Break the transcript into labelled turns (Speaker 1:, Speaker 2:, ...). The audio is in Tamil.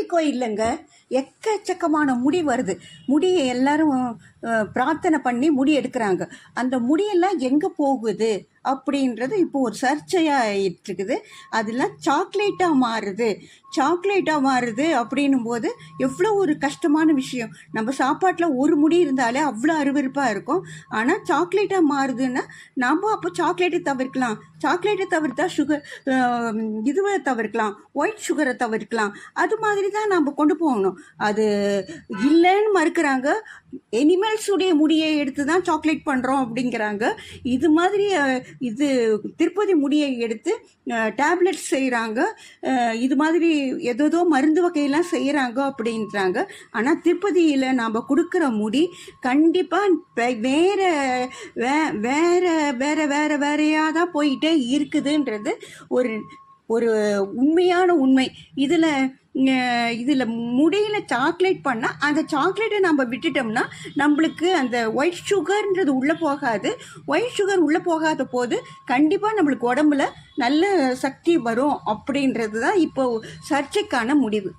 Speaker 1: திருப்பதிக்கோ இல்லைங்க, எக்கச்சக்கமான முடி வருது. முடியை எல்லாரும் பிரார்த்தனை பண்ணி முடி எடுக்கிறாங்க. அந்த முடியெல்லாம் எங்கே போகுது அப்படின்றது இப்போ ஒரு சர்ச்சையாக ஆகிட்டு இருக்குது. அதெல்லாம் சாக்லேட்டாக மாறுது அப்படின்னும் போது எவ்வளோ ஒரு கஷ்டமான விஷயம். நம்ம சாப்பாட்டில் ஒரு முடி இருந்தாலே அவ்வளோ அருவருப்பாக இருக்கும். ஆனால் சாக்லேட்டாக மாறுதுன்னா நம்ம அப்போ சாக்லேட்டை தவிர்க்கலாம். சாக்லேட்டை தவிர்த்தா இதுவை தவிர்க்கலாம், ஒயிட் சுகரை தவிர்க்கலாம். அது மாதிரி தான் நம்ம கொண்டு போகணும். அது இல்லைன்னு மறுக்கிறாங்க. எனிமல்ஸுடைய முடியை எடுத்து தான் சாக்லேட் பண்ணுறோம் அப்படிங்கிறாங்க. இது மாதிரி இது திருப்பதி முடியை எடுத்து டேப்லெட்ஸ் செய்கிறாங்க. இது மாதிரி ஏதோ மருந்து வகையெல்லாம் செய்கிறாங்க அப்படின்றாங்க. ஆனால் திருப்பதியில் நாம் கொடுக்குற முடி கண்டிப்பாக வேறையாக தான் போயிட்டே இருக்குதுன்றது ஒரு உண்மையான உண்மை. இதில் முடியல சாக்லேட் பண்ணால் அந்த சாக்லேட்டை நம்ம விட்டுட்டோம்னா நம்மளுக்கு அந்த ஒயிட் சுகர்ன்றது உள்ளே போகாது. ஒயிட் சுகர் உள்ளே போகாத போது கண்டிப்பாக நம்மளுக்கு உடம்புல நல்ல சக்தி வரும் அப்படின்றது தான் இப்போ சர்ச்சைக்கான முடிவு.